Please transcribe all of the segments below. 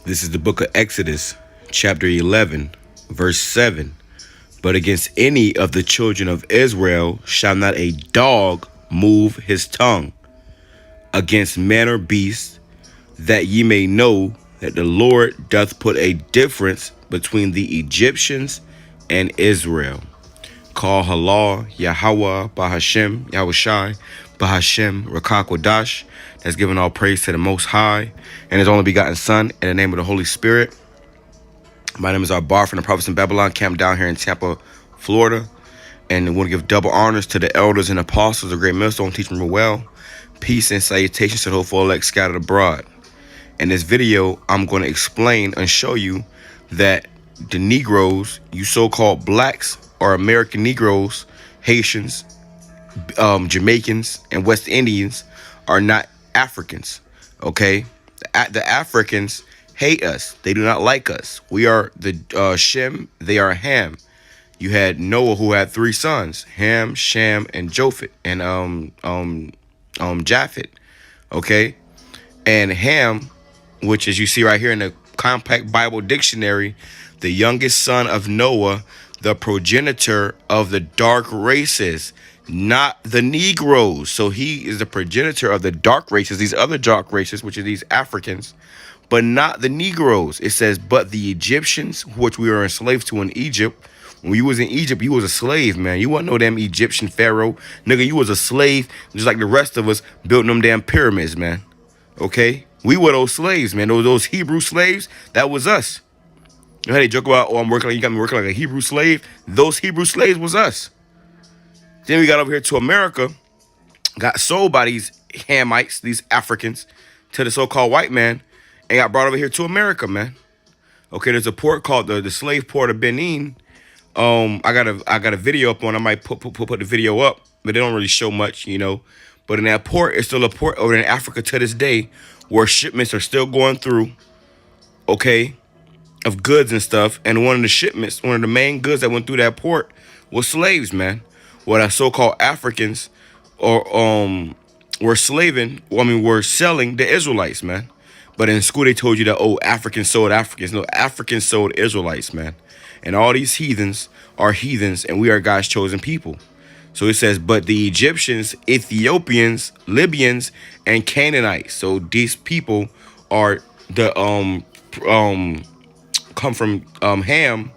This is the book of Exodus, chapter 11, verse 7. But against any of the children of Israel shall not a dog move his tongue against man or beast, that ye may know that the Lord doth put a difference between the Egyptians and Israel. Call Halal, Yahweh, Bahashem, Yahushai, Bahashem, Rakakwadash. That's giving all praise to the Most High and His only begotten Son in the name of the Holy Spirit. My name is Arbar from the Prophets in Babylon, camped down here in Tampa, Florida. And I want to give double honors to the elders and apostles of Great Millstone, teach them well. Peace and salutations to the hopeful elect scattered abroad. In this video, I'm going to explain and show you that the Negroes, you so-called blacks or American Negroes, Haitians, Jamaicans, and West Indians are not Africans, okay? The Africans hate us. They do not like us. We are the Shem, they are Ham. You had Noah, who had 3 sons, Ham, Shem, and Japheth, and Japheth, okay? And Ham, which as you see right here in the Compact Bible Dictionary, the youngest son of Noah, the progenitor of the dark races, not the Negroes. So he is the progenitor of the dark races, these other dark races, which are these Africans, but not the Negroes. It says, but the Egyptians, which we were enslaved to in Egypt. When you was in Egypt, you was a slave, man. You wasn't no damn Egyptian pharaoh. Nigga, you was a slave, just like the rest of us building them damn pyramids, man. Okay? We were those slaves, man. Those Hebrew slaves, that was us. You know how they joke about, oh, you got me working like a Hebrew slave? Those Hebrew slaves was us. Then we got over here to America, got sold by these Hamites, these Africans, to the so-called white man, and got brought over here to America, man. Okay, there's a port called the slave port of Benin. I got a video up on. I might put the video up, but they don't really show much, you know. But in that port, it's still a port over in Africa to this day, where shipments are still going through, okay, of goods and stuff. And one of the shipments, one of the main goods that went through that port was slaves, man. What our so-called Africans or were slaving, were selling the Israelites, man. But in school they told you that, oh, Africans sold Africans. No, Africans sold Israelites, man. And all these heathens are heathens, and we are God's chosen people. So it says, but the Egyptians, Ethiopians, Libyans, and Canaanites. So these people are the come from Ham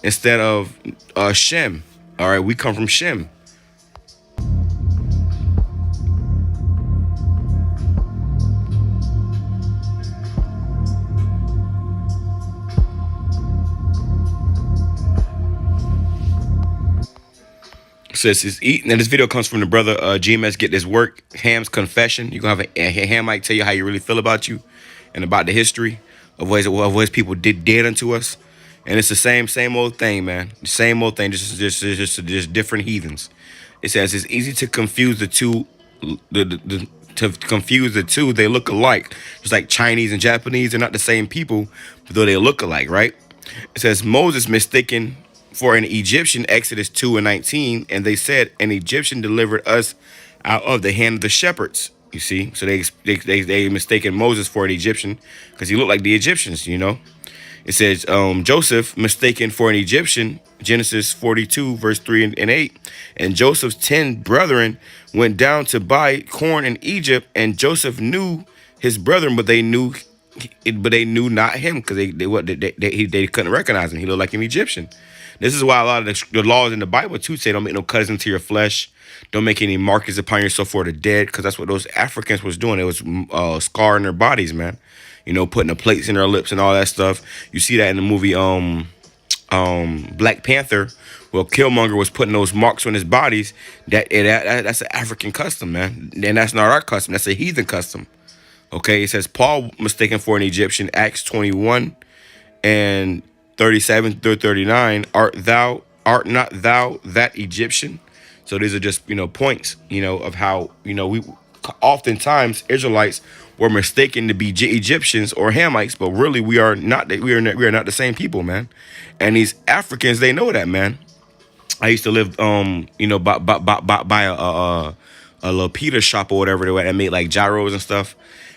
instead of Shem. All right, we come from Shem. Says it's eating, and this video comes from the brother GMS Get This Work, Ham's Confession. You're gonna have a Hamite tell you how you really feel about you and about the history of ways people did unto us. And it's the same old thing, man. The same old thing, just different heathens. It says it's easy to confuse the two. They look alike. Just like Chinese and Japanese, they're not the same people, though they look alike, right? It says Moses mistaken for an Egyptian, Exodus 2:19, and they said an Egyptian delivered us out of the hand of the shepherds. You see, so they mistaken Moses for an Egyptian because he looked like the Egyptians, you know. It says Joseph mistaken for an Egyptian, Genesis 42 verse 3 and 8, and Joseph's 10 brethren went down to buy corn in Egypt, and Joseph knew his brethren, but they knew not him because they couldn't recognize him. He looked like an Egyptian. This is why a lot of the laws in the Bible too say don't make no cuts into your flesh, don't make any markings upon yourself for the dead, because that's what those Africans was doing. It was scarring their bodies, man. You know, putting the plates in their lips and all that stuff. You see that in the movie Black Panther, where Killmonger was putting those marks on his bodies. That's an African custom, man. And that's not our custom. That's a heathen custom. Okay, it says Paul mistaken for an Egyptian, Acts 21 and 37 through 39. Art not thou that Egyptian? So these are just, you know, points, you know, of how, you know, we oftentimes Israelites were mistaken to be Egyptians or Hamites, but really we are not the same people, man. And these Africans, they know that, man. I used to live, you know, by a little pita shop or whatever that made like gyros and stuff.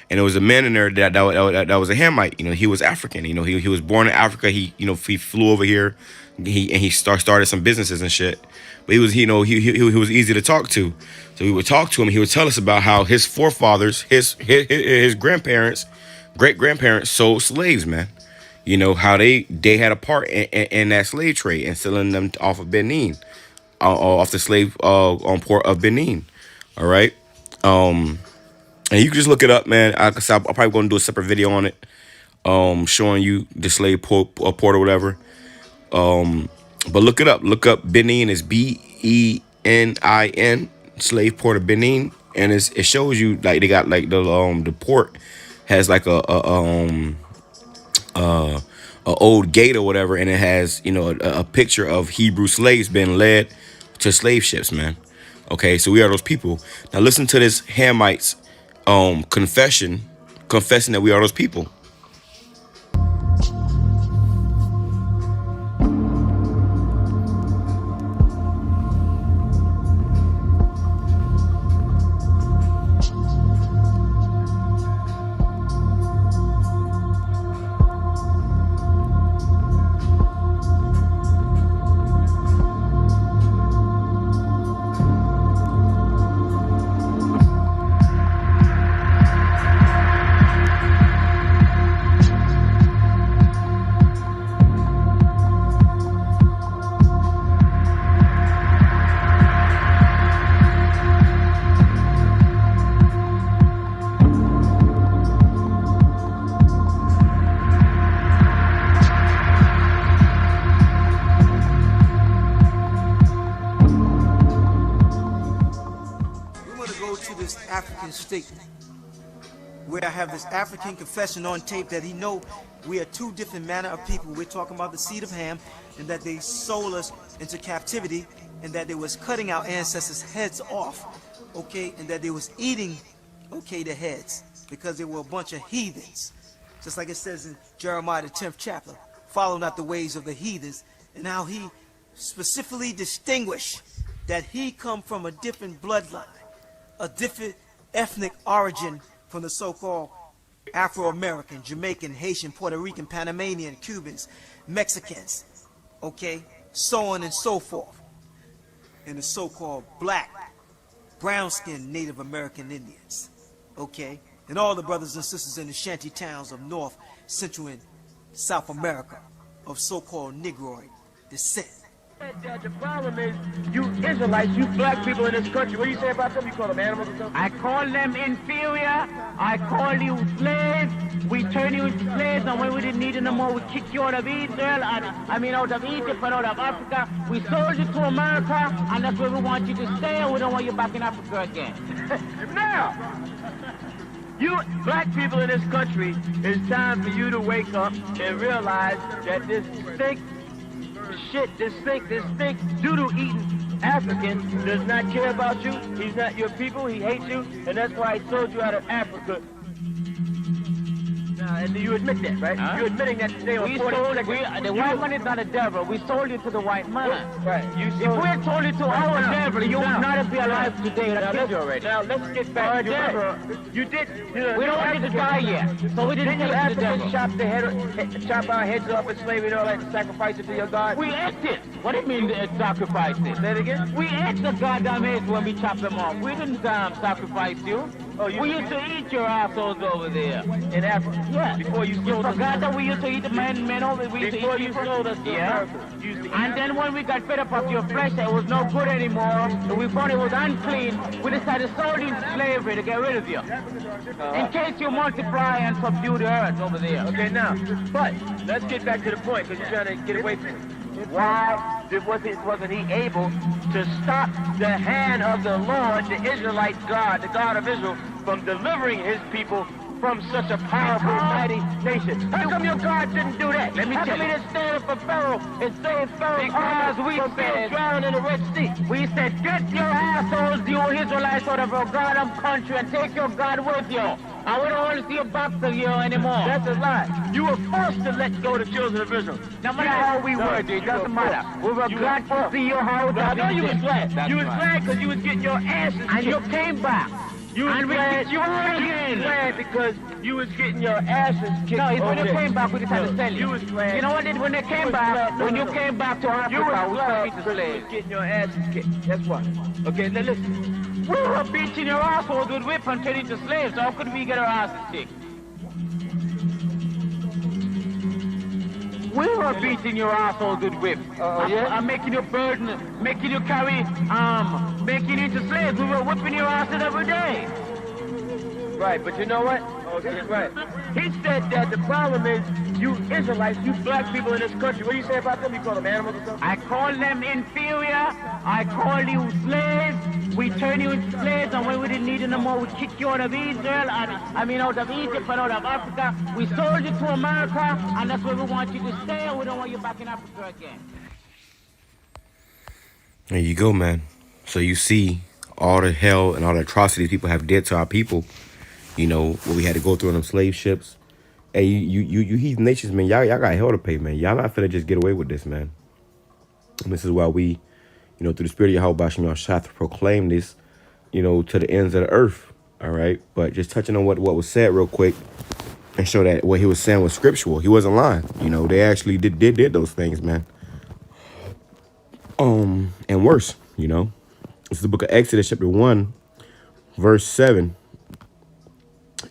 And there was a man in there that was a Hamite. You know, he was African. You know, he was born in Africa. He flew over here. He started some businesses and shit. But he was he was easy to talk to. So we would talk to him. He would tell us about how his forefathers, his grandparents, great grandparents sold slaves, man. You know how they had a part in that slave trade and selling them off of Benin, off the slave on port of Benin. All right. And you can just look it up, man. I'm probably going to do a separate video on it, showing you the slave port or whatever. But look it up. Look up Benin is Benin, slave port of Benin, and it shows you like they got like the port has like a old gate or whatever, and it has a picture of Hebrew slaves being led to slave ships, man. Okay, so we are those people. Now listen to this Hamites confessing that we are those people. African state where I have this African confession on tape that he know we are two different manner of people. We're talking about the seed of Ham, and that they sold us into captivity, and that they was cutting our ancestors' heads off, okay, and that they was eating, okay, the heads because they were a bunch of heathens. Just like it says in Jeremiah the 10th chapter, follow not the ways of the heathens, and how he specifically distinguished that he come from a different bloodline, a different ethnic origin from the so-called Afro-American, Jamaican, Haitian, Puerto Rican, Panamanian, Cubans, Mexicans, okay, so on and so forth, and the so-called black, brown-skinned Native American Indians, okay, and all the brothers and sisters in the shanty towns of North, Central, and South America of so-called Negroid descent. The problem is, you Israelites, you black people in this country, what do you say about them? You call them animals or something? I call them inferior. I call you slaves. We turn you into slaves, and when we didn't need it no more, we kick you out of Israel, out of Egypt and out of Africa. We sold you to America, and that's where we want you to stay, and we don't want you back in Africa again. Now, you black people in this country, it's time for you to wake up and realize that this stink doodle eating African does not care about you. He's not your people. He hates you, and that's why he sold you out of Africa. And you admit that, right? Huh? You're admitting that they were the white man is not a devil. We sold you to the white man. Right. If we had sold you to our devil, you would not be alive today. Now let's get back to devil. You did. We don't want you to die yet, so we didn't Did take the devil. chop our heads off and slavery and all that, and sacrifice it to your God? We ate it. What do you mean sacrifice it? Say it again. We ate the goddamn heads when we chopped them off. We didn't sacrifice you. We used to eat your assholes over there. In Africa? Yeah. Before you You sold us. forgot that we used to eat the men over. We used to Before eat you people. sold us to America. You used to eat And then when we got fed up of your flesh, it was no good anymore, and we found it was unclean, we decided to sold you into slavery to get rid of you. In case you multiply and subdue the earth over there. Okay, now, but let's get back to the point, because you're trying to get away from it. Why wasn't he able to stop the hand of the Lord, the Israelite God, the God of Israel, from delivering his people from such a powerful, mighty nation? How come your God didn't do that? Let me tell you. How come he stand up for Pharaoh and save Pharaoh? Because we still drowned in the Red Sea. We said, get your assholes, you Israelites, out of our goddamn country and take your God with you. And we don't want to see a box of you anymore. That's a lie. You were forced to let go the children of Israel. No matter how we were, it doesn't matter. We were glad to see you how I know you was glad. You was glad because you was getting your asses and you came back. And we kicked you out again. Glad because you was getting your asses kicked. No, it's when you over came back, we decided to sell you. You was glad. You know what? When they came back, when you came back to Africa, You was we glad beat the because you slaves. was getting your asses kicked. That's why. Okay, now listen. We were beating your assholes with whip and turning to slaves. How could we get our asses kicked? We were beating your assholes with whip. Yeah? I'm making you burden, making you carry, making you into slaves. We were whipping your asses every day. Right, but you know what? Oh, this is right. He said that the problem is you Israelites, you black people in this country. What do you say about them? You call them animals or something? I call them inferior. I call you slaves. We turn you into slaves, and when we didn't need you no more, we kick you out of Israel, out of Egypt and out of Africa. We sold you to America, and that's where we want you to stay, and we don't want you back in Africa again. There you go, man. So you see all the hell and all the atrocities people have did to our people. You know, what we had to go through on them slave ships. Hey, you heathen nations, man, y'all got hell to pay, man. Y'all not finna just get away with this, man. And this is why we, through the spirit of Yahweh Bashim Yahshua, proclaim this, to the ends of the earth. All right. But just touching on what was said real quick and show that what he was saying was scriptural. He wasn't lying. They actually did those things, man. And worse, This is the book of Exodus, chapter 1, verse 7.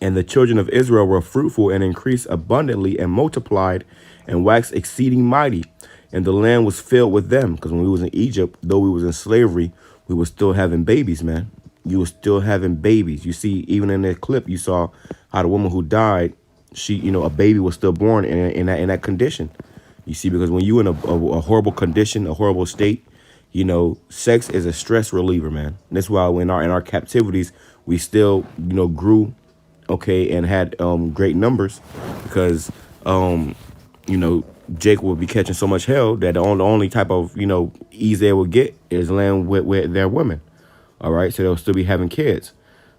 And the children of Israel were fruitful and increased abundantly and multiplied and waxed exceeding mighty. And the land was filled with them. Because when we was in Egypt, though we was in slavery, we was still having babies, man. You was still having babies. You see, even in that clip, you saw how the woman who died, she, a baby was still born in that condition. You see, because when you in a horrible condition, a horrible state, sex is a stress reliever, man. And that's why in our captivities, we still, grew, okay, and had great numbers because, Jake will be catching so much hell that the only type of, ease they will get is land with their women. All right. So they'll still be having kids.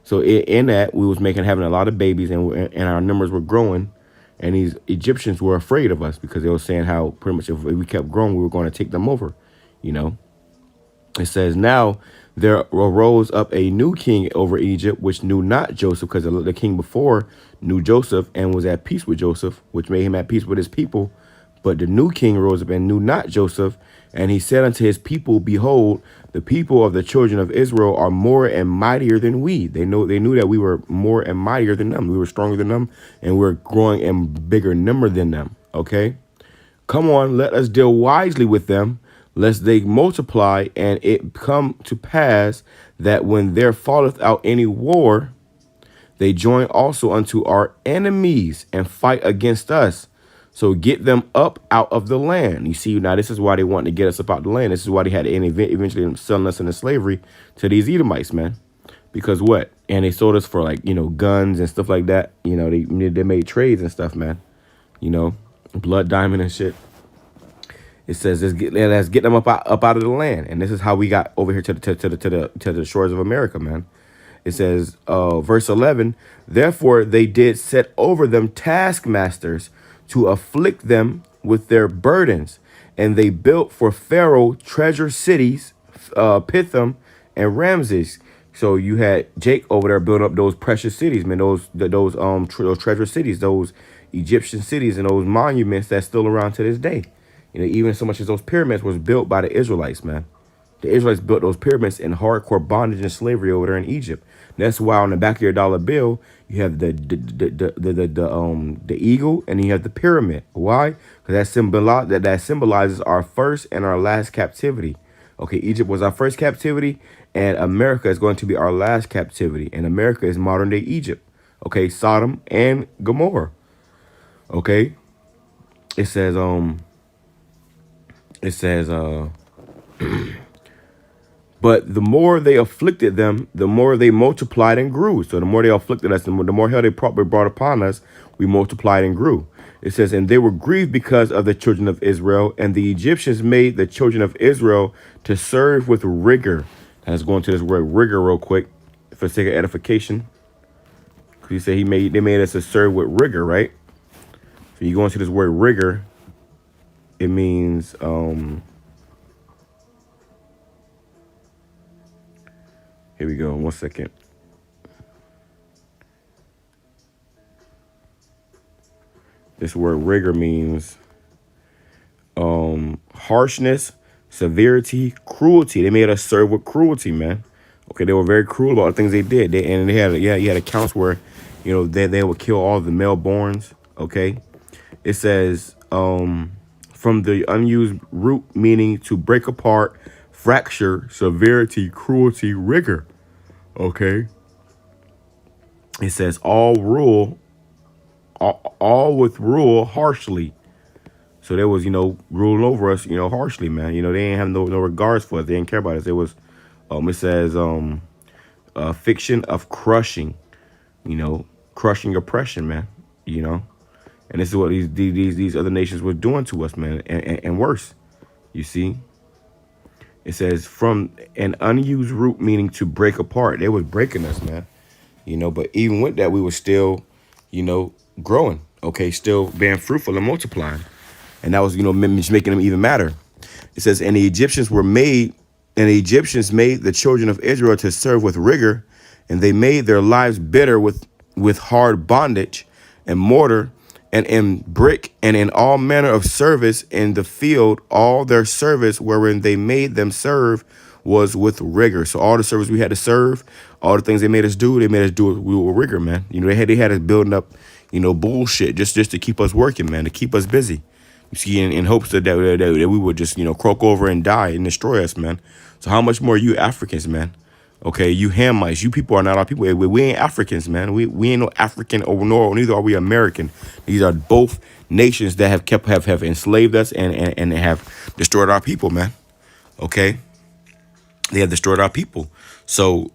So in that, we was having a lot of babies and our numbers were growing. And these Egyptians were afraid of us because they were saying how pretty much if we kept growing, we were going to take them over. It says, now there arose up a new king over Egypt, which knew not Joseph, because the king before knew Joseph and was at peace with Joseph, which made him at peace with his people. But the new king rose up and knew not Joseph. And he said unto his people, behold, the people of the children of Israel are more and mightier than we. They knew that we were more and mightier than them. We were stronger than them, and we're growing in bigger number than them. Okay, come on, let us deal wisely with them, lest they multiply, and it come to pass that when there falleth out any war, they join also unto our enemies and fight against us. So get them up out of the land. You see, now this is why they want to get us up out the land. This is why they had to eventually selling us into slavery to these Edomites, man. Because what? And they sold us for guns and stuff like that. They made trades and stuff, man. Blood diamond and shit. It says let's get them up out of the land, and this is how we got over here to the shores of America, man. It says, verse 11. Therefore they did set over them taskmasters to afflict them with their burdens, and they built for Pharaoh treasure cities, Pithom and Ramses. So you had Jake over there building up those precious cities, man. Those treasure cities, those Egyptian cities, and those monuments that's still around to this day. Even so much as those pyramids was built by the Israelites, man. The Israelites built those pyramids in hardcore bondage and slavery over there in Egypt. And that's why on the back of your dollar bill, you have the eagle and you have the pyramid. Why? Because that symbolizes our first and our last captivity. Okay, Egypt was our first captivity, and America is going to be our last captivity. And America is modern day Egypt. Okay, Sodom and Gomorrah. Okay, it says but the more they afflicted them, the more they multiplied and grew. So the more they afflicted us, the more hell they brought upon us, we multiplied and grew. It says, and they were grieved because of the children of Israel, and the Egyptians made the children of Israel to serve with rigor. And let's go into this word rigor real quick for the sake of edification. Because he said they made us to serve with rigor, right? So you go into this word rigor, it means here we go. 1 second. This word rigor means harshness, severity, cruelty. They made us serve with cruelty, man. Okay, they were very cruel about the things they did. They had you had accounts where, you know, they would kill all the male-borns. Okay, it says from the unused root meaning to break apart, fracture, severity, cruelty, rigor. Okay, it says all with rule harshly. So there was, you know, ruling over us, you know, harshly, man. You know, they didn't have no regards for us. They didn't care about us. It was, it says, fiction of crushing, you know, crushing oppression, man. You know, and this is what these other nations were doing to us, man, and worse. You see, it says from an unused root meaning to break apart. They was breaking us, man. You know, but even with that, we were still, you know, growing. Okay, still being fruitful and multiplying. And that was, you know, making them even madder. It says, and the Egyptians made the children of Israel to serve with rigor, and they made their lives bitter with hard bondage and mortar and in brick and in all manner of service in the field. All their service wherein they made them serve was with rigor. So all the service we had to serve, all the things they made us do it with rigor, man. You know, they had us building up, you know, bullshit just to keep us working, man, to keep us busy. You see, in hopes that we would just, you know, croak over and die and destroy us, man. So how much more you Africans, man? Okay, you Hamites, you people are not our people. We ain't Africans, man. We ain't no African, or nor neither are we American. These are both nations that have enslaved us and have destroyed our people, man. Okay, they have destroyed our people. So,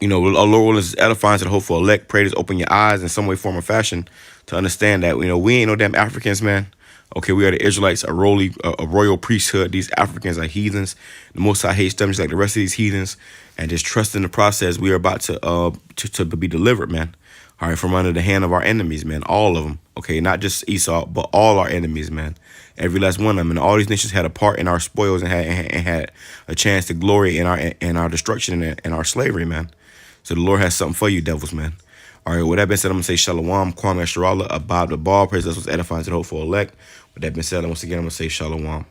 you know, our Lord is edifying to the hopeful elect. Pray to open your eyes in some way, form, or fashion to understand that, you know, we ain't no damn Africans, man. Okay, we are the Israelites, a royal priesthood. These Africans are heathens. The Most High hates them just like the rest of these heathens. And just trust in the process. We are about to be delivered, man. All right, from under the hand of our enemies, man. All of them. Okay, not just Esau, but all our enemies, man. Every last one of them. And all these nations had a part in our spoils and had a chance to glory in our destruction and our slavery, man. So the Lord has something for you, devils, man. All right, with that being said, I'm going to say Shalom, Kwame Sharala, Abad the Ball. Praise us was edifying to the hopeful elect. With that being said, once again, I'm going to say Shalom.